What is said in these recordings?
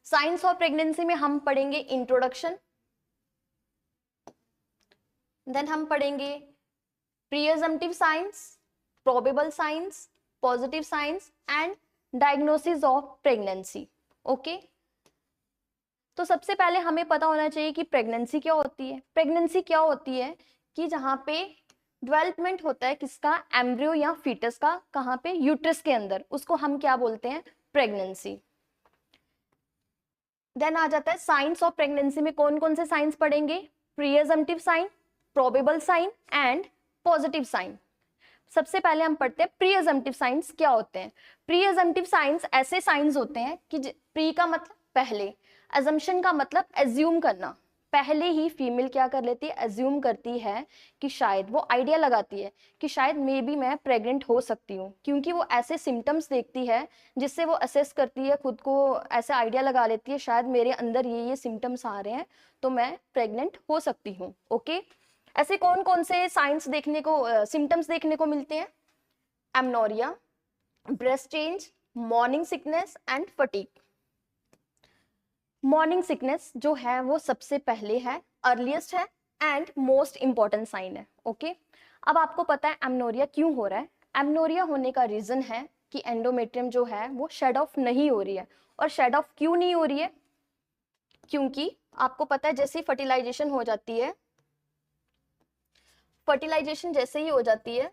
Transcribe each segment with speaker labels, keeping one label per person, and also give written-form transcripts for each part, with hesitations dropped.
Speaker 1: Science of pregnancy में हम पढ़ेंगे इंट्रोडक्शन, देन हम पढ़ेंगे presumptive science, probable science, positive science and diagnosis of pregnancy. Okay, तो सबसे पहले हमें पता होना चाहिए कि प्रेगनेंसी क्या होती है। प्रेगनेंसी क्या होती है कि जहाँ पे डेवलपमेंट होता है किसका, एम्ब्रियो या फीटस का, कहाँ पे, यूट्रस के अंदर, उसको हम क्या बोलते हैं, प्रेगनेंसी। देन आ जाता है साइंस ऑफ प्रेगनेंसी में कौन कौन से साइंस पढ़ेंगे, presumptive sign, probable sign and positive sign. सबसे पहले हम पढ़ते हैं प्रीअजम्पटिव साइंस क्या होते हैं। प्रीअजम्पटिव साइंस ऐसे साइंस होते हैं कि प्री का मतलब पहले, अजम्पशन का मतलब एज्यूम करना, पहले ही फीमेल क्या कर लेती है, एज्यूम करती है कि शायद, वो आइडिया लगाती है कि शायद मे बी मैं प्रेग्नेंट हो सकती हूँ, क्योंकि वो ऐसे सिम्टम्स देखती है जिससे वो असेस करती है खुद को, ऐसे आइडिया लगा लेती है शायद मेरे अंदर ये सिम्टम्स आ रहे हैं तो मैं प्रेग्नेंट हो सकती हूँ। ओके, ऐसे कौन कौन से साइंस देखने को, सिम्टम्स देखने को मिलते हैं, amenorrhoea, breast change, morning sickness and fatigue. Morning sickness जो है वो सबसे पहले है, अर्लीस्ट है एंड मोस्ट इंपॉर्टेंट साइन है। ओके, अब आपको पता है एमनोरिया क्यों हो रहा है। एमनोरिया होने का रीजन है कि एंडोमेट्रियम जो है वो शेड ऑफ नहीं हो रही है। और शेड ऑफ क्यों नहीं हो रही है, क्योंकि आपको पता है जैसे ही फर्टिलाइजेशन हो जाती है, फर्टिलाइजेशन जैसे ही हो जाती है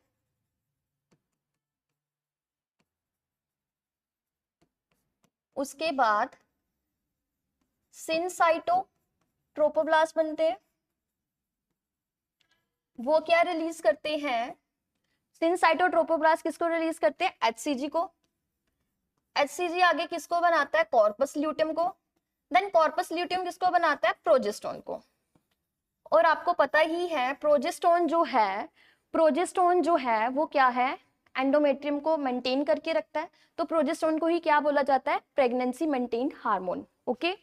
Speaker 1: उसके बाद सिनसाइटोट्रोपोब्लास्ट बनते हैं, वो क्या रिलीज करते हैं, सिनसाइटोट्रोपोब्लास्ट किसको रिलीज करते हैं, एचसीजी को। एचसीजी आगे किसको बनाता है, कॉर्पस ल्यूटियम को। देन कॉर्पस ल्यूटियम किसको बनाता है, प्रोजेस्टोन को। और आपको पता ही है प्रोजेस्टोन जो है वो क्या है, एंडोमेट्रियम को मेंटेन करके रखता है। तो प्रोजेस्टोन को ही क्या बोला जाता है, प्रेगनेंसी मेंटेन हार्मोन। ओके,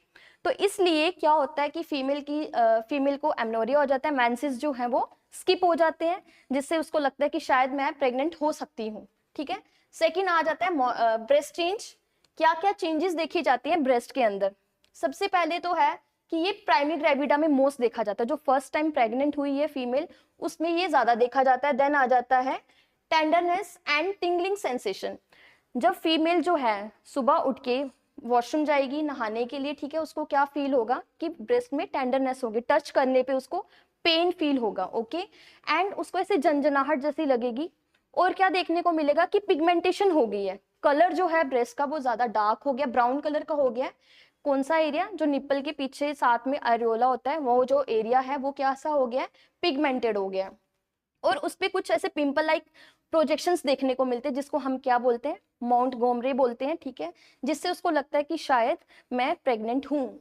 Speaker 1: तो इसलिए क्या होता है कि फीमेल को एमनोरिया हो जाता है, मेंसेस जो है वो स्किप हो जाते हैं, जिससे उसको लगता है कि शायद मैं प्रेग्नेंट हो सकती हूँ। ठीक है, सेकेंड आ जाता है ब्रेस्ट चेंज। क्या क्या चेंजेस देखी जाती है ब्रेस्ट के अंदर, सबसे पहले तो है कि ये प्राइमरी ग्रेविडा में मोस्ट देखा जाता है, जो फर्स्ट टाइम प्रेग्नेंट हुई है फीमेल उसमें ये ज्यादा देखा जाता है। देन आ जाता है टेंडरनेस एंड टिंगलिंग सेंसेशन। जब फीमेल जो है सुबह उठ के वॉशरूम जाएगी नहाने के लिए, ठीक है, उसको क्या फील होगा कि ब्रेस्ट में टेंडरनेस होगी, टच करने पे उसको पेन फील होगा। ओके, एंड उसको ऐसे झंझनाहट जैसी लगेगी। और क्या देखने को मिलेगा कि पिगमेंटेशन हो गई है, कलर जो है ब्रेस्ट का वो ज्यादा डार्क हो गया, ब्राउन कलर का हो गया। कौन सा एरिया, जो निप्पल के पीछे साथ में अरियोला होता है, वो जो एरिया है वो क्या सा हो गया है, पिगमेंटेड हो गया। और उस पे कुछ ऐसे पिंपल लाइक प्रोजेक्शंस देखने को मिलते हैं, जिसको हम क्या बोलते हैं, माउंट गोमरे बोलते हैं। ठीक है, जिससे उसको लगता है कि शायद मैं प्रेग्नेंट हूँ।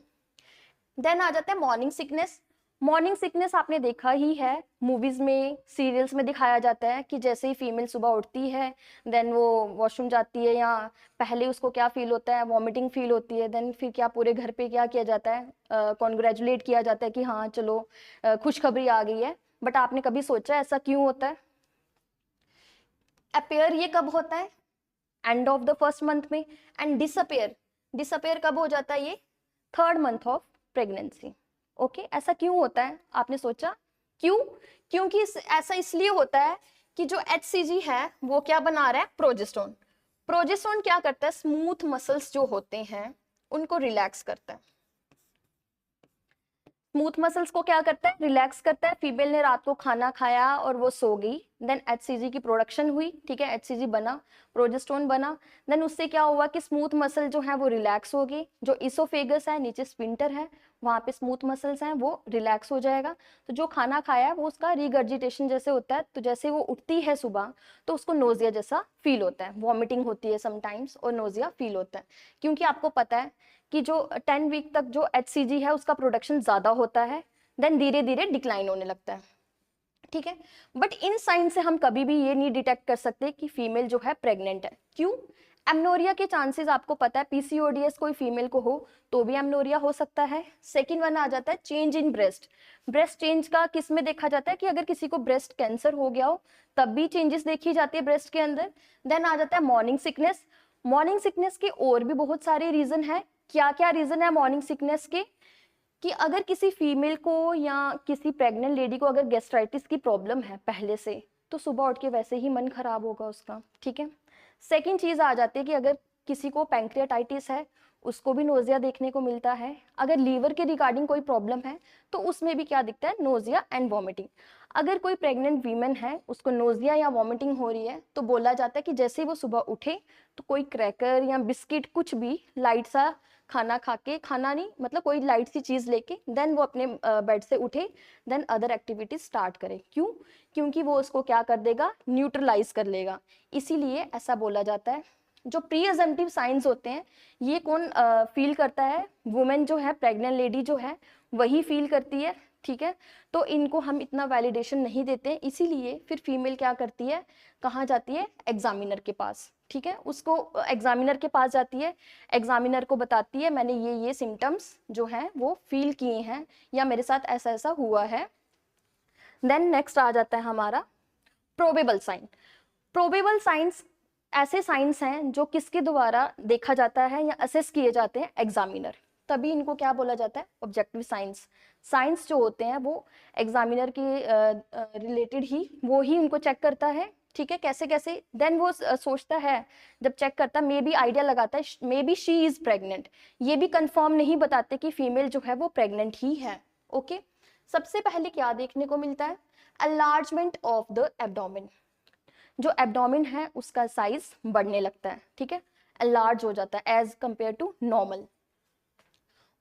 Speaker 1: देन आ जाता है मॉर्निंग सिकनेस। मॉर्निंग सिकनेस आपने देखा ही है, मूवीज में, सीरियल्स में दिखाया जाता है कि जैसे ही फीमेल सुबह उठती है, देन वो वॉशरूम जाती है, या पहले उसको क्या फील होता है, वॉमिटिंग फील होती है। देन फिर क्या पूरे घर पे क्या किया जाता है, कॉन्ग्रेचुलेट किया जाता है कि हाँ चलो खुशखबरी आ गई है। बट आपने कभी सोचा ऐसा क्यों होता है, अपेयर ये कब होता है, end of the first month में, एंड डिसअपेयर कब हो जाता है, ये third month of pregnancy. Okay, ऐसा क्यों होता है, आपने सोचा क्यों, क्योंकि ऐसा इसलिए होता है कि जो एचसीजी है वो क्या बना रहा है, प्रोजेस्टोन। प्रोजेस्टोन क्या करता है, स्मूथ मसल्स जो होते हैं उनको रिलैक्स करता है। स्मूथ मसल्स को क्या करता है, रिलैक्स करता है। फीमेल ने रात को खाना खाया और वो सो गई, देन एचसीजी की प्रोडक्शन हुई, ठीक है, एचसीजी बना, प्रोजेस्टोन बना। देन उससे क्या हुआ कि स्मूथ मसल जो है वो रिलैक्स हो गई, जो इसोफेगस है, नीचे स्पिंटर है, वहां पे स्मूथ मसल्स हैं, वो रिलैक्स हो जाएगा। तो जो खाना खाया है वो उसका रिगर्जिटेशन जैसे होता है, तो जैसे वो उठती है सुबह तो उसको नोजिया जैसा फील होता है, वॉमिटिंग होती है समटाइम्स और नोजिया फील होता है। क्योंकि आपको पता है कि जो 10 वीक तक जो एचसीजी है उसका प्रोडक्शन ज्यादा होता है, देन धीरे धीरे डिक्लाइन होने लगता है। ठीक है, बट इन साइन से हम कभी भी ये नहीं डिटेक्ट कर सकते कि फीमेल जो है प्रेग्नेंट है। क्यों, एमनोरिया के चांसेस आपको पता है, पीसीओडीएस कोई फीमेल को हो तो भी एमनोरिया हो सकता है। सेकंड वन आ जाता है change in breast. Breast change का किस में देखा जाता है कि अगर किसी को ब्रेस्ट कैंसर हो गया हो तब भी चेंजेस देखी जाती है ब्रेस्ट के अंदर। देन आ जाता है मॉर्निंग सिकनेस। मॉर्निंग सिकनेस के और भी बहुत सारे रीजन है, क्या क्या रीजन है मॉर्निंग सिकनेस के, कि अगर किसी फीमेल को या किसी प्रेग्नेंट लेडी को अगर गैस्ट्राइटिस की प्रॉब्लम है पहले से, तो सुबह उठ के वैसे ही मन खराब होगा उसका, ठीक है। सेकंड चीज आ जाती है कि अगर किसी को पैंक्रियाटाइटिस है, उसको भी नोजिया देखने को मिलता है। अगर लीवर के रिगार्डिंग कोई प्रॉब्लम है तो उसमें भी क्या दिखता है, नोजिया एंड वॉमिटिंग। अगर कोई प्रेग्नेंट वीमेन है, उसको नोजिया या वॉमिटिंग हो रही है, तो बोला जाता है कि जैसे ही वो सुबह उठे तो कोई क्रैकर या बिस्किट कुछ भी लाइट सा खाना खा के, खाना नहीं मतलब कोई लाइट सी चीज लेके देन वो अपने बेड से उठे, देन अदर एक्टिविटीज स्टार्ट करे। क्यों? क्योंकि वो उसको क्या कर देगा, न्यूट्रलाइज कर लेगा, इसीलिए ऐसा बोला जाता है। जो प्री अजम्पटिव साइंस होते हैं, ये कौन फील करता है, वुमेन जो है, प्रेग्नेंट लेडी जो है वही फील करती है, ठीक है। तो इनको हम इतना वैलिडेशन नहीं देते, इसीलिए फिर फीमेल क्या करती है, कहाँ जाती है, एग्जामिनर के पास, ठीक है। उसको एग्जामिनर के पास जाती है, एग्जामिनर को बताती है मैंने ये सिम्टम्स जो हैं वो फील किए हैं, या मेरे साथ ऐसा ऐसा हुआ है। देन नेक्स्ट आ जाता है हमारा प्रोबेबल साइन। प्रोबेबल साइंस ऐसे साइंस हैं जो किसके द्वारा देखा जाता है या असेस किए जाते हैं, एग्जामिनर, तभी इनको क्या बोला जाता है, ऑब्जेक्टिव साइंस। साइंस जो होते हैं वो एग्जामिनर के रिलेटेड ही, वो ही उनको चेक करता है, ठीक है। कैसे कैसे, देन वो सोचता है, जब चेक करता है मे बी आइडिया लगाता है, may be she is pregnant, ये भी कंफर्म नहीं बताते कि फीमेल जो है वो प्रेग्नेंट ही है, ओके। सबसे पहले क्या देखने को मिलता है, एनलार्जमेंट ऑफ द एब्डोमेन। जो एब्डोमेन है उसका साइज बढ़ने लगता है, ठीक है, एनलार्ज हो जाता है एज कंपेयर टू नॉर्मल।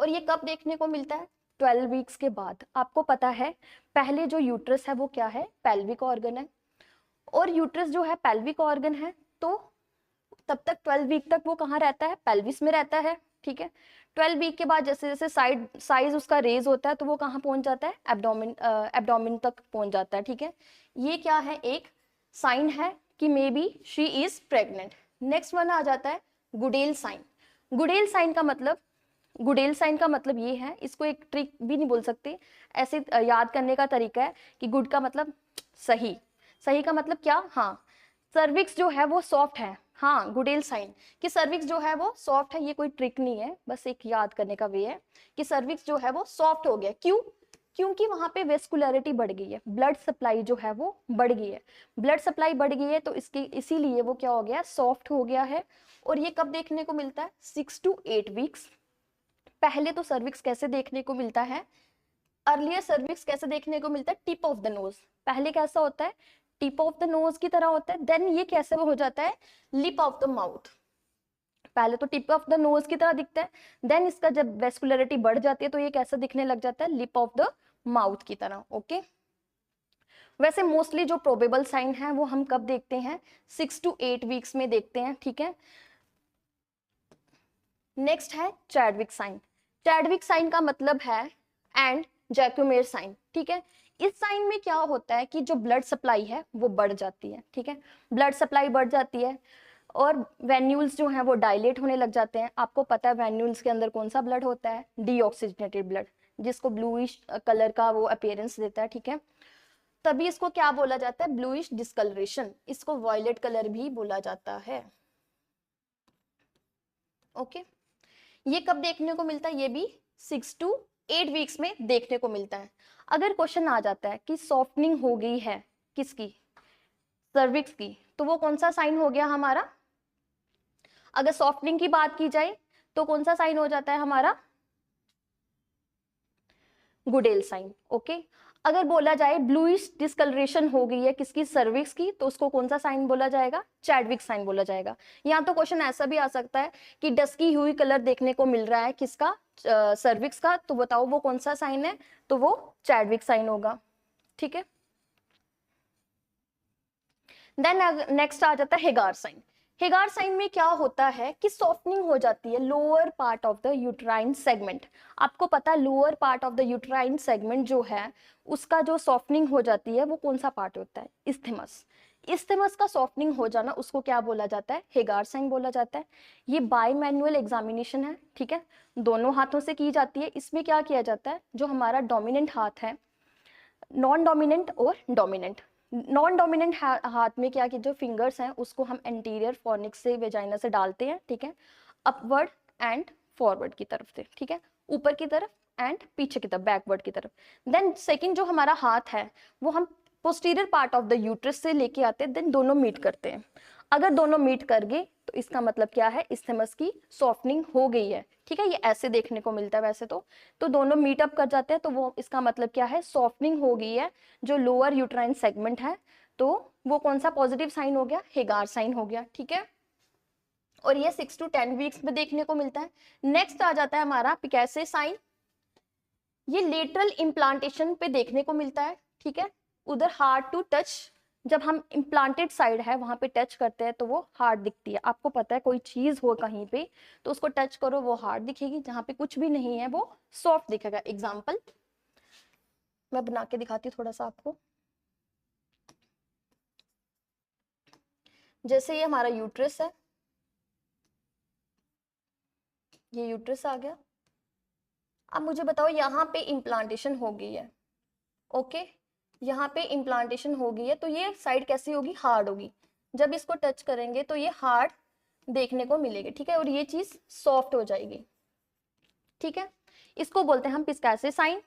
Speaker 1: और ये कब देखने को मिलता है, 12 वीक्स के बाद। आपको पता है पहले जो यूट्रस है वो क्या है, पेल्विक ऑर्गन है, और यूट्रस जो है पेल्विक ऑर्गन है, तो तब तक 12 वीक तक वो कहाँ रहता है, पेल्विस में रहता है, ठीक है। 12 वीक के बाद जैसे जैसे साइज उसका रेज होता है तो वो कहाँ पहुंच जाता है, एब्डोमेन तक पहुंच जाता है, ठीक है। ये क्या है, एक साइन है कि maybe she is pregnant. Next one आ जाता है गुडेल साइन। गुडेल साइन का मतलब, गुडेल साइन का मतलब ये है, इसको एक ट्रिक भी नहीं बोल सकते, ऐसे याद करने का तरीका है कि गुड का मतलब सही, सही का मतलब क्या, हाँ, सर्विक्स जो है वो सॉफ्ट है, हाँ, गुडेल साइन कि सर्विक्स जो है वो सॉफ्ट है। ये कोई ट्रिक नहीं है, बस एक याद करने का वे है कि सर्विक्स जो है वो सॉफ्ट हो गया। क्यों? क्योंकि वहां पे वेस्कुलरिटी बढ़ गई है, ब्लड सप्लाई जो है वो बढ़ गई है, ब्लड सप्लाई बढ़ गई है, तो इसके इसीलिए वो क्या हो गया, सॉफ्ट हो गया है। और ये कब देखने को मिलता है, 6 to 8 वीक्स। पहले तो सर्विक्स कैसे देखने को मिलता है, अर्लियर सर्विक्स कैसे देखने को मिलता है, टिप ऑफ द नोज। पहले कैसा होता है, टिप ऑफ द नोज की तरह होता है, देन ये कैसे हो जाता है, लिप ऑफ द माउथ। पहले तो टिप ऑफ द नोज की तरह दिखता है, देन इसका जब वेस्कुलरिटी बढ़ जाती है तो ये कैसा दिखने लग जाता है, लिप ऑफ द माउथ की तरह, ओके। वैसे मोस्टली जो प्रोबेबल साइन है वो हम कब देखते हैं, 6 to 8 वीक्स में देखते हैं, ठीक है। नेक्स्ट है चैडविक साइन। चैडविक साइन का मतलब है एंड जैक्यूमेर साइन, ठीक है। इस साइन में क्या होता है कि जो ब्लड सप्लाई है वो बढ़ जाती है, ठीक है, ब्लड सप्लाई बढ़ जाती है और वेन्यूल्स जो हैं वो डायलेट होने लग जाते हैं। आपको पता है वेन्यूल्स के अंदर कौन सा ब्लड होता है, डीऑक्सीजनेटेड ब्लड, जिसको ब्लूइश कलर का वो अपीयरेंस देता है, ठीक है। तभी इसको क्या बोला जाता है, ब्लूइश डिस्कलरेशन, इसको वॉयलेट कलर भी बोला जाता है, ओके। ये कब देखने को मिलता है, ये भी 6 to 8 वीक्स में देखने को मिलता है। अगर क्वेश्चन आ जाता है कि सॉफ्टनिंग हो गई है किसकी, सर्विक्स की, तो वो कौन सा साइन हो गया हमारा, अगर सॉफ्टनिंग की बात की जाए तो कौन सा साइन हो जाता है हमारा, गुडेल साइन, ओके। अगर बोला जाए ब्लूइश डिस्कलरेशन हो गई है किसकी, सर्विक्स की, तो उसको कौन सा साइन बोला जाएगा, चैडविक साइन बोला जाएगा। यहाँ तो क्वेश्चन ऐसा भी आ सकता है कि डस्की हुई कलर देखने को मिल रहा है किसका, सर्विक्स का, तो बताओ वो कौन सा साइन है, तो वो चैडविक साइन होगा, ठीक है। देन नेक्स्ट आ जाता है हेगार साइन। हेगार साइन में क्या होता है कि सॉफ्टनिंग हो जाती है lower part of the uterine segment. आपको पता है lower part of the uterine segment जो है उसका जो सॉफ्टनिंग हो जाती है वो कौन सा पार्ट होता है, इस्थेमस। इस्थेमस का सॉफ्टनिंग हो जाना उसको क्या बोला जाता है, हेगार साइन बोला जाता है। ये बाय मैनुअल एग्जामिनेशन है, ठीक है, दोनों हाथों से की जाती है। इसमें क्या किया जाता है, जो हमारा डोमिनेंट हाथ है, नॉन डोमिनेंट और डोमिनेंट, नॉन डोमिनेंट हाथ में क्या कि जो फिंगर्स हैं उसको हम एंटीरियर फॉर्निक्स से वेजाइना से डालते हैं, ठीक है, अपवर्ड एंड फॉरवर्ड की तरफ से, ठीक है, ऊपर की तरफ एंड पीछे की तरफ, बैकवर्ड की तरफ। देन सेकंड जो हमारा हाथ है वो हम posterior part of the uterus से लेके आते हैं, देन दोनों मीट करते हैं। अगर दोनों मीट कर गए तो इसका मतलब क्या है, इस्थेमस की सॉफ्टनिंग हो गई है, ठीक है। ये ऐसे देखने को मिलता है वैसे तो दोनों मीट अप कर जाते हैं, तो वो इसका मतलब क्या है, सॉफ्टनिंग हो गई है जो लोअर यूट्राइन सेगमेंट है। तो वो कौन सा पॉजिटिव साइन हो गया, हेगार साइन हो गया, ठीक है। और ये 6 to 10 वीक्स में देखने को मिलता है। नेक्स्ट आ जाता है हमारा पिकासे साइन। ये लेटरल इम्प्लांटेशन पे देखने को मिलता है, ठीक है। उधर हार्ड टू टच, जब हम इम्प्लांटेड साइड है वहां पे टच करते हैं तो वो हार्ड दिखती है। आपको पता है कोई चीज हो कहीं पे तो उसको टच करो वो हार्ड दिखेगी, जहां पे कुछ भी नहीं है वो सॉफ्ट दिखेगा। एग्जाम्पल मैं बना के दिखाती हूँ थोड़ा सा आपको। जैसे ये हमारा यूट्रस है, ये यूट्रस आ गया। अब मुझे बताओ यहाँ पे इम्प्लांटेशन हो गई है, ओके, यहाँ पे इम्प्लांटेशन हो गई है तो ये साइड कैसी होगी, हार्ड होगी। जब इसको टच करेंगे तो ये हार्ड देखने को मिलेगी, ठीक है, और ये चीज सॉफ्ट हो जाएगी, ठीक है। इसको बोलते हैं हम पिस्कासे साइन।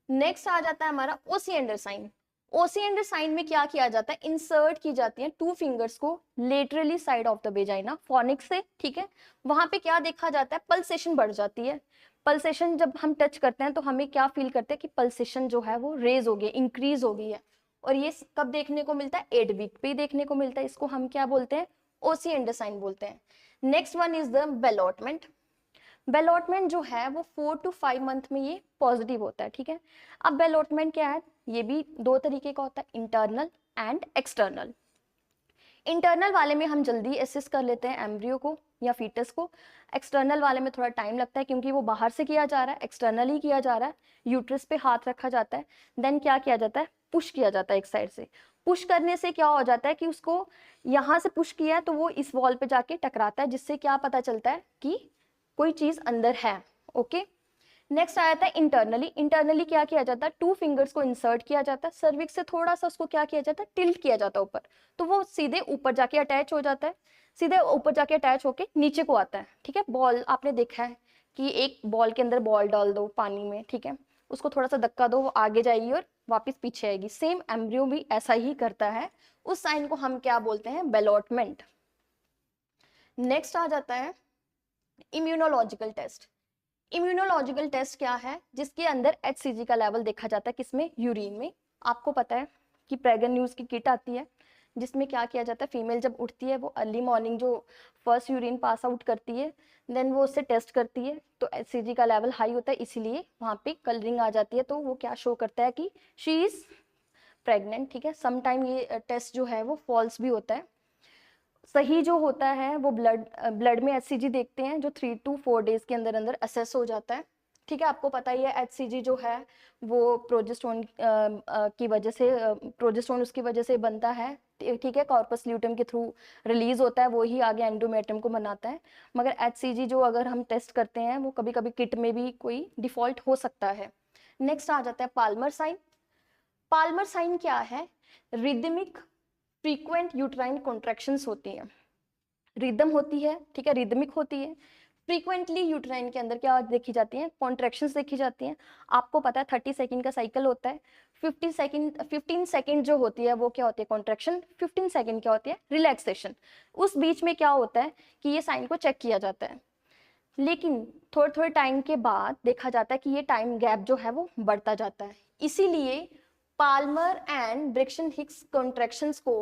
Speaker 1: नेक्स्ट आ जाता है हमारा ओसिएंडर साइन। ओसिएंडर साइन में क्या किया जाता है, इंसर्ट की जाती है 2 फिंगर्स को laterally side of the vagina fornix से, ठीक है। वहां पे क्या देखा जाता है, पल्सेशन बढ़ जाती है। पल्सेशन जब हम टच करते हैं तो हमें क्या फील करते हैं कि पल्सेशन जो है वो रेज हो गई, इंक्रीज हो गई है। और ये कब देखने को मिलता है, 8 वीक पे देखने को मिलता है। इसको हम क्या बोलते हैं, ओसिएंडर साइन बोलते हैं। Next one is the ballottement. Ballottement जो है वो 4 to 5 मंथ में ये पॉजिटिव होता है, ठीक है। अब बेलॉटमेंट क्या है, ये भी 2 तरीके का होता है, इंटरनल एंड एक्सटर्नल। इंटरनल वाले में हम जल्दी एसेस कर लेते हैं एम्ब्रियो को या फीटस को। एक्सटर्नल वाले में थोड़ा टाइम लगता है क्योंकि वो बाहर से किया जा रहा है, एक्सटर्नल ही किया जा रहा है। यूट्रस पे हाथ रखा जाता है, देन क्या किया जाता है, पुश किया जाता है एक साइड से। पुश करने से क्या हो जाता है कि उसको यहाँ से पुश किया है तो वो इस वॉल पे जाके टकराता है, जिससे क्या पता चलता है कि कोई चीज अंदर है, ओके। नेक्स्ट आया था इंटरनली। इंटरनली क्या किया जाता है, 2 फिंगर्स को इंसर्ट किया जाता है, सर्विक्स से थोड़ा सा उसको क्या किया जाता है, टिल्ट किया जाता है ऊपर, तो वो सीधे ऊपर जाके अटैच हो जाता है, सीधे ऊपर जाके अटैच होके नीचे को आता है, ठीक है। बॉल आपने देखा है कि एक बॉल के अंदर बॉल डाल दो पानी में, ठीक है, उसको थोड़ा सा धक्का दो, वो आगे जाएगी और वापिस पीछे आएगी। सेम एम्ब्रियो भी ऐसा ही करता है। उस साइन को हम क्या बोलते हैं, बेलॉटमेंट। नेक्स्ट आ जाता है इम्यूनोलॉजिकल टेस्ट। इम्यूनोलॉजिकल टेस्ट क्या है, जिसके अंदर HCG का लेवल देखा जाता है, किसमें, यूरिन में। आपको पता है कि प्रेगन न्यूज की किट आती है जिसमें क्या किया जाता है, फीमेल जब उठती है वो अर्ली मॉर्निंग जो फर्स्ट यूरिन पास आउट करती है, देन वो उससे टेस्ट करती है, तो HCG का लेवल हाई होता है, इसीलिए वहाँ पे कलरिंग आ जाती है, तो वो क्या शो करता है कि शी इज प्रेग्नेंट, ठीक है। समटाइम ये टेस्ट जो है वो फॉल्स भी होता है। सही जो होता है वो ब्लड में HCG देखते हैं, जो 3 to 4 डेज के अंदर अंदर असेस हो जाता है, ठीक है। आपको पता ही है HCG जो है वो प्रोजेस्टेरोन की वजह से, प्रोजेस्टेरोन उसकी वजह से बनता है, ठीक है, कॉर्पस ल्यूटेम के थ्रू रिलीज होता है, वो ही आगे एंडोमेट्रियम को बनाता है। मगर HCG जो अगर हम टेस्ट करते हैं वो कभी कभी किट में भी कोई डिफॉल्ट हो सकता है। नेक्स्ट आ जाता है पाल्मर साइन। पाल्मर साइन क्या है, रिदमिक फ्रीक्वेंट यूट्राइन कॉन्ट्रैक्शंस होती हैं, रिदम होती है, ठीक है, रिदमिक होती है। फ्रीक्वेंटली यूट्राइन के अंदर क्या देखी जाती हैं, कॉन्ट्रैक्शंस देखी जाती हैं। आपको पता है 30 सेकंड का साइकिल होता है, 15 सेकंड जो होती है वो क्या होती है, कॉन्ट्रैक्शन, 15 सेकंड क्या होती है, रिलैक्सेशन। उस बीच में क्या होता है कि ये साइन को चेक किया जाता है, लेकिन थोड़े थोड़े टाइम के बाद देखा जाता है कि ये टाइम गैप जो है वो बढ़ता जाता है। इसीलिए Palmer and Braxton Hicks contractions को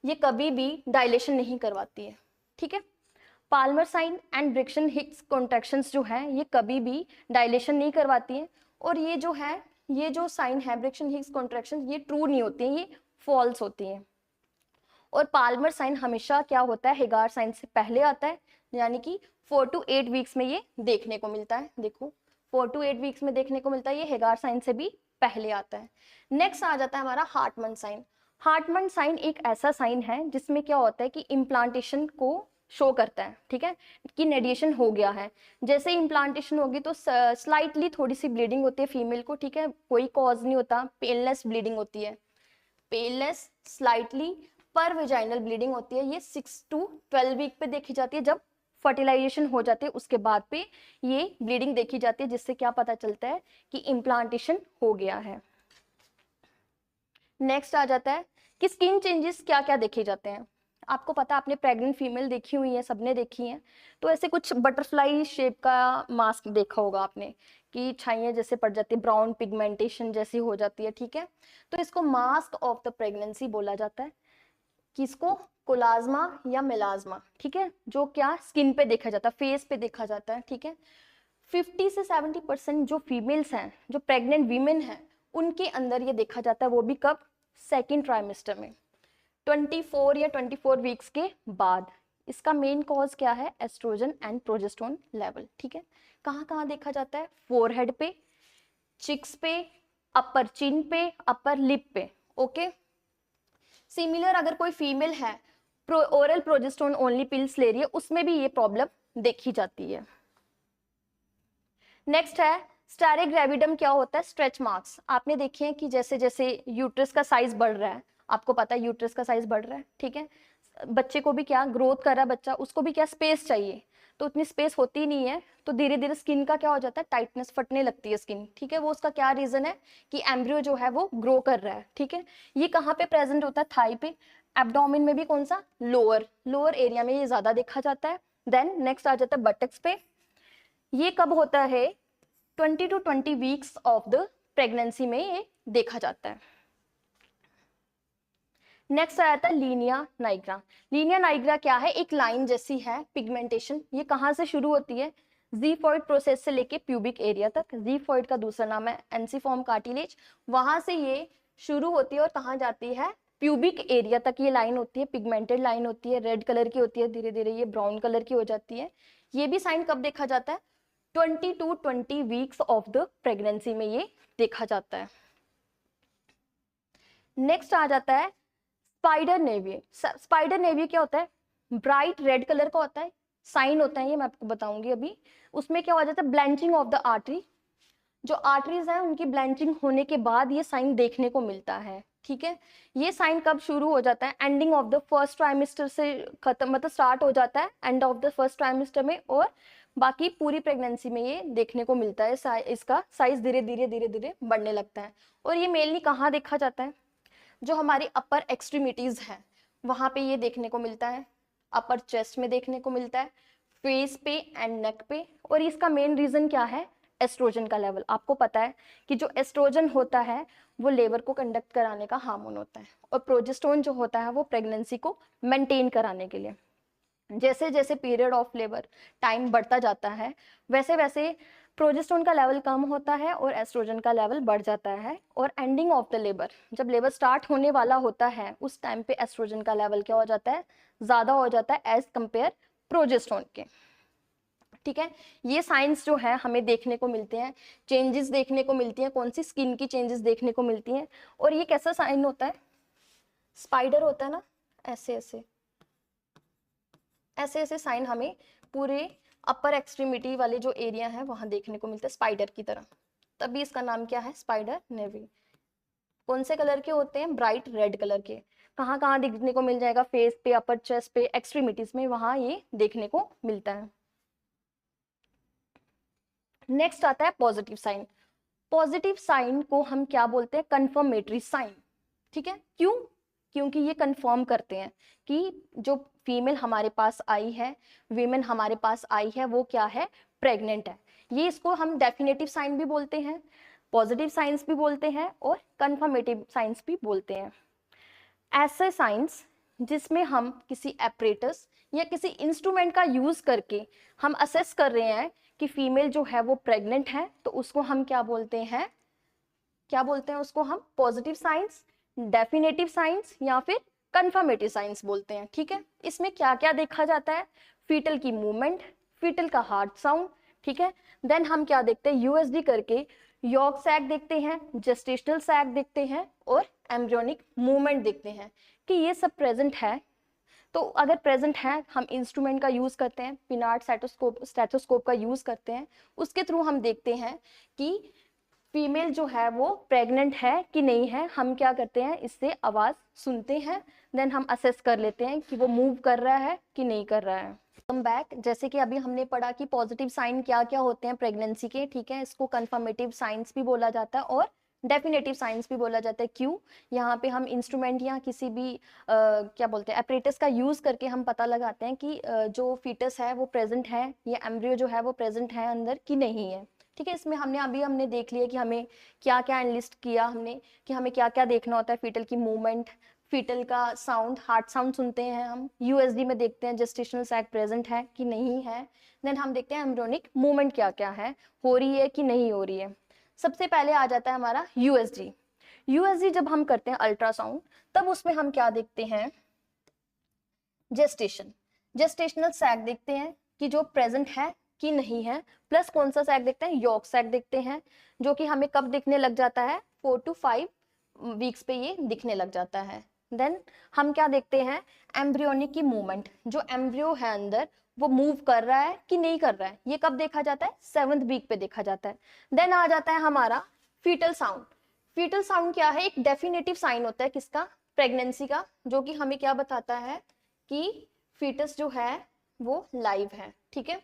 Speaker 1: ये कभी भी डायलेशन नहीं करवाती है, ठीक है। Palmer sign and Braxton Hicks contractions जो है ये कभी भी डायलेशन नहीं करवाती है। और ये जो है, ये जो साइन है ब्रिक्सन हिक्स कॉन्ट्रैक्शंस, ये ट्रू नहीं होती है, ये फॉल्स होती है। और पाल्मर साइन हमेशा क्या होता है, हेगार साइन से पहले आता है, यानी कि 4 to 8 वीक्स में ये देखने को मिलता है। देखो 4 to 8 वीक्स में देखने को मिलता है, ये हेगार साइन से भी पहले आता है। नेक्स्ट आ जाता है हमारा हार्टमन साइन। हार्टमन साइन एक ऐसा साइन है जिसमें क्या होता है कि इम्प्लांटेशन को शो करता है, ठीक है, कि नेडिएशन हो गया है। जैसे इम्प्लांटेशन होगी तो स्लाइटली थोड़ी सी ब्लीडिंग होती है फीमेल को, ठीक है, कोई कॉज नहीं होता, पेनलेस ब्लीडिंग होती है, पेनलेस स्लाइटली पर वेजाइनल ब्लीडिंग होती है। ये 6 to 12 वीक पे देखी जाती है जब फर्टिलाइजेशन हो जाती है उसके बाद पे ये ब्लीडिंग देखी जाती है, जिससे क्या पता चलता है कि इम्प्लांटेशन हो गया है। नेक्स्ट आ जाता है कि स्किन चेंजेस क्या क्या देखे जाते हैं। आपको पता, आपने प्रेग्नेंट फीमेल देखी हुई है, सबने देखी है, तो ऐसे कुछ बटरफ्लाई शेप का मास्क देखा होगा आपने कि छाइयाँ जैसे पड़ जाती है, ब्राउन पिगमेंटेशन जैसी हो जाती है, ठीक है। तो इसको मास्क ऑफ द प्रेगनेंसी बोला जाता है। किसको? कोलाज्मा या मेलाज्मा, ठीक है, जो क्या स्किन पे देखा जाता है, फेस पे देखा जाता है, ठीक है। 50 से 70% जो फीमेल्स हैं, जो प्रेग्नेंट वीमेन हैं, उनके अंदर ये देखा जाता है, वो भी कब? सेकेंड ट्राइमेस्टर में, 24 या 24 वीक्स के बाद। इसका मेन कॉज क्या है? एस्ट्रोजन एंड प्रोजेस्टेरोन लेवल, ठीक है। कहाँ कहाँ देखा जाता है? फोरहेड पे, चिक्स पे, अपर चिन पे, अपर लिप पे, ओके। सिमिलर अगर कोई फीमेल है ओरल प्रोजेस्टेरोन ओनली पिल्स ले रही है, उसमें भी ये प्रॉब्लम देखी जाती है। नेक्स्ट है स्टेरिक ग्रेविडम। क्या होता है? Stretch marks. आपने देखे हैं कि जैसे जैसे यूट्रस का साइज बढ़ रहा है, आपको पता है यूट्रस का साइज बढ़ रहा है, ठीक है, बच्चे को भी क्या ग्रोथ कर रहा है बच्चा, उसको भी क्या स्पेस चाहिए, तो उतनी स्पेस होती नहीं है, तो धीरे धीरे स्किन का क्या हो जाता है? टाइटनेस, फटने लगती है स्किन, ठीक है। वो उसका क्या रीजन है कि एम्ब्रियो जो है वो ग्रो कर रहा है, ठीक है। ये कहाँ पे प्रेजेंट होता है? थाई पे। एब्डोमेन में भी कौन सा? लोअर लोअर एरिया में ये ज्यादा देखा जाता है। देन नेक्स्ट आ जाता है बटक्स पे। ये कब होता है? 20 to 20 weeks of the pregnancy में ये देखा जाता है। नेक्स्ट आया था लीनिया नाइग्रा। लीनिया नाइग्रा क्या है? एक लाइन जैसी है पिगमेंटेशन। ये कहाँ से शुरू होती है? ज़ीफॉइड प्रोसेस से लेके प्यूबिक एरिया तक। ज़ीफॉइड का दूसरा नाम है एंसिफॉर्म कार्टिलेज। वहां से ये शुरू होती है और कहाँ जाती है? प्यूबिक एरिया तक ये लाइन होती है, पिगमेंटेड लाइन होती है, रेड कलर की होती है, धीरे धीरे ये ब्राउन कलर की हो जाती है। ये भी साइन कब देखा जाता है? 20 to 20 weeks of the pregnancy में ये देखा जाता है। नेक्स्ट आ जाता है स्पाइडर नेवी। स्पाइडर नेवी क्या होता है? ब्राइट रेड कलर का होता है, साइन होता है, ये मैं आपको बताऊंगी अभी। उसमें क्या हो जाता है? Blanching of the artery. जो आर्टरीज है उनकी ब्लैंचिंग होने के बाद ये साइन देखने को मिलता है, ठीक है। ये साइन कब शुरू हो जाता है? Ending of the first trimester से खत्म, मतलब स्टार्ट हो जाता है end of the first trimester में, और बाकी पूरी प्रेगनेंसी में ये देखने को मिलता है। इसका साइज धीरे धीरे धीरे धीरे बढ़ने लगता है। और ये मेनली कहाँ देखा जाता है? जो हमारी अपर एक्सट्रीमिटीज है वहां पे ये देखने को मिलता है, अपर चेस्ट में देखने को मिलता है, फेस पे एंड नेक पे। और इसका मेन रीजन क्या है? एस्ट्रोजन का लेवल। आपको पता है कि जो एस्ट्रोजन होता है वो लेबर को कंडक्ट कराने का हार्मोन होता है, और प्रोजेस्टेरोन जो होता है वो प्रेगनेंसी को मेंटेन कराने के लिए। जैसे जैसे पीरियड ऑफ लेबर टाइम बढ़ता जाता है, वैसे वैसे प्रोजेस्टेरोन का लेवल कम होता है और एस्ट्रोजन का लेवल बढ़ जाता है। और एंडिंग ऑफ द लेबर, जब लेबर स्टार्ट होने वाला होता है, उस टाइम पे एस्ट्रोजन का लेवल क्या हो जाता है? ज्यादा हो जाता है एज कंपेयर प्रोजेस्टेरोन के, ठीक है। ये साइंस जो है हमें देखने को मिलते हैं, चेंजेस देखने को मिलती हैं। कौन सी? स्किन की चेंजेस देखने को मिलती हैं। और ये कैसा साइन होता है? स्पाइडर होता है ना, ऐसे ऐसे ऐसे ऐसे साइन हमें पूरे अपर एक्सट्रीमिटी वाले जो एरिया है वहां देखने को मिलता है, स्पाइडर की तरह। तभी इसका नाम क्या है? Spider navy. कौन से कलर के होते हैं? ब्राइट रेड कलर के। कहाँ कहाँ देखने को मिल जाएगा? फेस पे, अपर चेस्ट पे, एक्सट्रीमिटीज में, वहां ये देखने को मिलता है। नेक्स्ट आता है पॉजिटिव साइन। पॉजिटिव साइन को हम क्या बोलते हैं? कंफर्मेटरी साइन, ठीक है। क्यों? क्योंकि ये कंफर्म करते हैं कि जो फीमेल हमारे पास आई है, वीमेन हमारे पास आई है, वो क्या है? प्रेग्नेंट है। ये इसको हम डेफिनेटिव साइन भी बोलते हैं, पॉजिटिव साइंस भी बोलते हैं, और कंफर्मेटिव साइंस भी बोलते हैं। ऐसे साइंस जिसमें हम किसी एपरेटस या किसी इंस्ट्रूमेंट का यूज करके हम असेस कर रहे हैं कि फीमेल जो है वो प्रेग्नेंट है, तो उसको हम क्या बोलते हैं? क्या बोलते हैं उसको? हम पॉजिटिव साइंस, डेफिनेटिव साइंस या फिर कंफर्मेटिव साइंस बोलते हैं, ठीक है। इसमें क्या क्या देखा जाता है? फीटल की मूवमेंट, फीटल का हार्ट साउंड, ठीक है। देन हम क्या देखते हैं? यूएसडी करके यॉर्क सैक देखते हैं, जेस्टेशनल सैक देखते हैं, और एम्ब्रियोनिक मूवमेंट देखते हैं कि ये सब प्रेजेंट है। तो अगर प्रेजेंट है, हम इंस्ट्रूमेंट का यूज करते हैं, पिनार्ड स्टेथोस्कोप का यूज करते हैं। उसके थ्रू हम देखते हैं कि फीमेल जो है वो प्रेग्नेंट है कि नहीं है। हम क्या करते हैं? इससे आवाज सुनते हैं, देन हम असेस कर लेते हैं कि वो मूव कर रहा है कि नहीं कर रहा है। Come back. जैसे कि अभी हमने पढ़ा कि पॉजिटिव साइन क्या क्या होते हैं प्रेगनेंसी के, ठीक है, इसको कंफर्मेटिव साइंस भी बोला जाता है और डेफिनेटिव साइंस भी बोला जाता है। क्यों? यहाँ पे हम इंस्ट्रूमेंट या किसी भी क्या बोलते हैं एपरेटस का यूज करके हम पता लगाते हैं कि जो फीटस है वो प्रेजेंट है या एम्ब्रियो जो है वो प्रेजेंट है अंदर कि नहीं है, ठीक है। इसमें हमने देख लिया कि हमें क्या क्या एनलिस्ट किया हमने, कि हमें क्या क्या देखना होता है, फीटल की मूवमेंट, फीटल का साउंड, हार्ट साउंड सुनते हैं हम, यूएसडी में देखते हैं जेस्टेशनल सैक प्रेजेंट है कि नहीं है, देन हम देखते हैं एम्ब्रियोनिक मूवमेंट क्या क्या है, हो रही है कि नहीं हो रही है। सबसे पहले आ जाता है हमारा यूएसजी। यूएसजी जब हम करते हैं अल्ट्रासाउंड, तब उसमें हम क्या देखते हैं, जेस्टेशनल सैक देखते हैं कि जो प्रेजेंट है कि नहीं है, प्लस कौन सा सैक देखते हैं, यॉर्क सैक देखते हैं, जो कि हमें कब दिखने लग जाता है, 4 to 5 वीक्स पे ये दिखने लग जाता है। देन हम क्या देखते हैं, एम्ब्रियोनिक की मूवमेंट, जो एम्ब्रियो है अंदर वो मूव कर रहा है कि नहीं कर रहा है, ये कब देखा जाता है, 7th वीक पे देखा जाता है। देन आ जाता है हमारा फीटल साउंड। फीटल साउंड क्या है, एक डेफिनेटिव साइन होता है किसका, प्रेगनेंसी का, जो कि हमें क्या बताता है कि फीटस जो है वो लाइव है, ठीक है।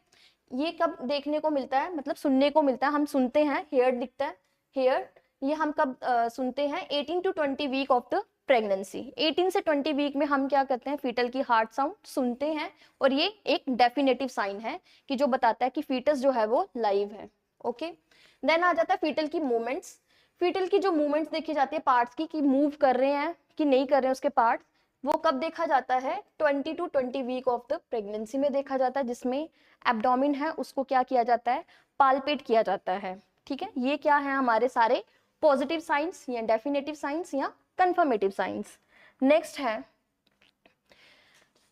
Speaker 1: ये कब देखने को मिलता है, मतलब सुनने को मिलता है, हम सुनते हैं, हेयर दिखता है, हेयर, ये हम कब सुनते हैं, 18 to 20 week of the pregnancy. 18 से 20 वीक में हम क्या करते हैं, फीटल की हार्ट साउंड सुनते हैं, और ये एक डेफिनेटिव साइन है कि जो बताता है कि फीटस जो है वो लाइव है। ओके, देन आ जाता है फीटल की मूवमेंट्स। फीटल की जो मूवमेंट्स देखी जाती है पार्ट्स की, कि मूव कर रहे हैं कि नहीं कर रहे हैं उसके पार्ट, वो कब देखा जाता है, 20 to 20 week of the pregnancy में देखा जाता है, जिसमें एब्डोमिन है उसको क्या किया जाता है, पाल्पेट किया जाता है, ठीक है। ये क्या है हमारे सारे पॉजिटिव साइंस या डेफिनेटिव साइंस या कंफर्मेटिव साइंस। नेक्स्ट है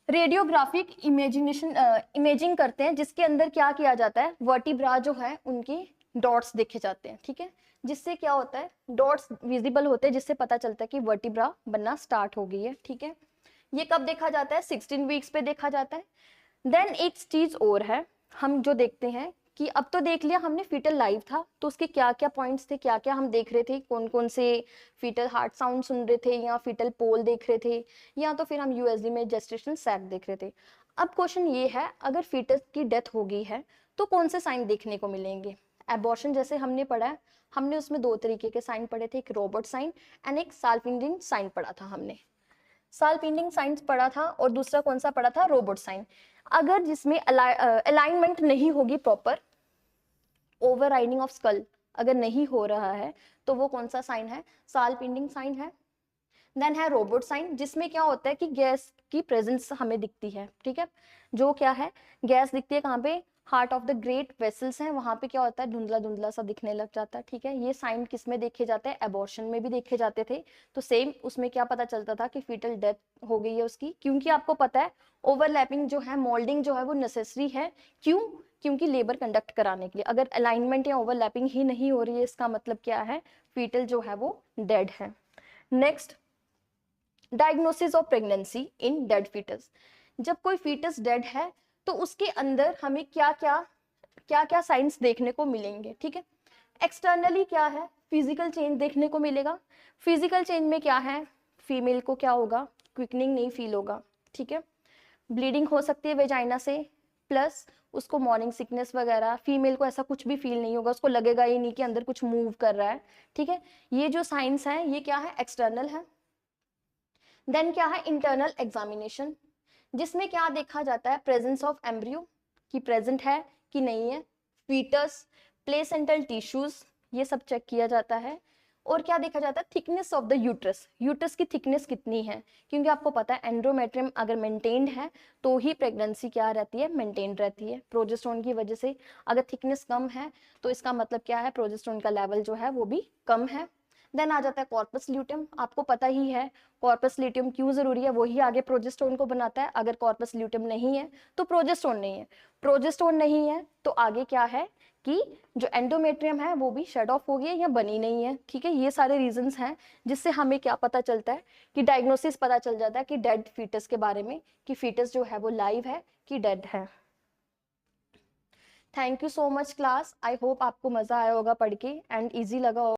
Speaker 1: रेडियोग्राफिक इमेजिंग करते हैं, जिसके अंदर क्या किया जाता है, वर्टिब्रा जो है उनकी डॉट्स देखे जाते हैं, ठीक है। जिससे क्या होता है, डॉट्स विजिबल होते हैं, जिससे पता चलता है कि वर्टिब्रा बनना स्टार्ट हो गई है, ठीक है। ये कब देखा जाता है, 16 वीक्स पे देखा जाता है। देन एक चीज और है, हम जो देखते हैं कि अब तो देख लिया हमने फीटल लाइव था, तो उसके क्या क्या पॉइंट्स थे, क्या क्या हम देख रहे थे, कौन कौन से फीटल हार्ट साउंड सुन रहे थे, या फीटल पोल देख रहे थे, या तो फिर हम यूएसडी में जेस्टेशनल सैक देख रहे थे। अब क्वेश्चन ये है, अगर फीटस की डेथ हो गई है तो कौन से साइन देखने को मिलेंगे। एबॉर्शन जैसे हमने पढ़ा है, हमने उसमें 2 तरीके के साइन पढ़े थे, एक रोबोट साइन एंड एक साल्पिंगिंग साइन पढ़ा था हमने। साल्पिंगिंग साइन पढ़ा था और दूसरा कौन सा पढ़ा था, रोबोट साइन। अगर जिसमें अलाइनमेंट नहीं होगी proper, over riding of skull अगर नहीं हो रहा है, तो वो कौन सा साइन है, साल्पिंडिंग साइन है। देन है रोबोट साइन, जिसमें क्या होता है कि गैस की प्रेजेंस हमें दिखती है, ठीक है। जो क्या है, गैस दिखती है कहाँ पे, heart of the great vessels हैं, वहां पे क्या होता है, धुंधला धुंधला सा दिखने लग जाता है, ठीक है। ये साइन किस में देखे जाते हैं, एबॉर्शन में भी देखे जाते थे। तो सेम उसमें क्या पता चलता था कि फीटल डेथ हो गई है उसकी, क्योंकि आपको पता है ओवरलैपिंग जो है, मोल्डिंग जो है वो नेसेसरी है। क्यों? क्योंकि लेबर कंडक्ट कराने के लिए, अगर अलाइनमेंट या ओवरलैपिंग ही नहीं हो रही है, इसका मतलब क्या है, फीटल जो है वो डेड है। Next, diagnosis of pregnancy in dead foetus. जब कोई फीटस डेड है तो उसके अंदर हमें क्या क्या साइंस देखने को मिलेंगे, ठीक है। एक्सटर्नली क्या है, फिजिकल चेंज देखने को मिलेगा। फिजिकल चेंज में क्या है, फीमेल को क्या होगा, क्विकनिंग नहीं फील होगा, ठीक है। ब्लीडिंग हो सकती है वेजाइना से, प्लस उसको मॉर्निंग सिकनेस वगैरह, फीमेल को ऐसा कुछ भी फील नहीं होगा, उसको लगेगा ही नहीं कि अंदर कुछ मूव कर रहा है, ठीक है। ये जो साइंस है ये क्या है, एक्सटर्नल है। देन क्या है, इंटरनल एग्जामिनेशन, जिसमें क्या देखा जाता है, प्रेजेंस ऑफ एम्ब्रियो कि प्रेजेंट है कि नहीं है, फीटस, प्लेसेंटल टिश्यूज, ये सब चेक किया जाता है। और क्या देखा जाता है, thickness of the uterus, uterus की थिकनेस कितनी है, क्योंकि आपको पता है एंड्रोमेट्रियम अगर मेंटेन्ड है तो ही प्रेगनेंसी क्या रहती है, मेंटेन रहती है। प्रोजेस्टेरोन की वजह से अगर थिकनेस कम है तो इसका मतलब क्या है, प्रोजेस्टेरोन का लेवल जो है वो भी कम है। देन आ जाता है कॉर्पस ल्यूटियम, आपको पता ही है कॉर्पस ल्यूटियम क्यों जरूरी है, वही आगे प्रोजेस्टेरोन को बनाता है। अगर कॉर्पस ल्यूटियम नहीं है तो प्रोजेस्टेरोन नहीं है, प्रोजेस्टेरोन नहीं है तो आगे क्या है कि जो एंडोमेट्रियम है वो भी शट ऑफ हो गई है या बनी नहीं है, ठीक है। ये सारे रीजंस हैं जिससे हमें क्या पता चलता है कि डायग्नोसिस पता चल जाता है कि डेड फीटस के बारे में, कि फीटस जो है वो लाइव है कि डेड है। Thank you so much class, I hope आपको मजा आया होगा पढ़ के एंड ईजी लगा होगा।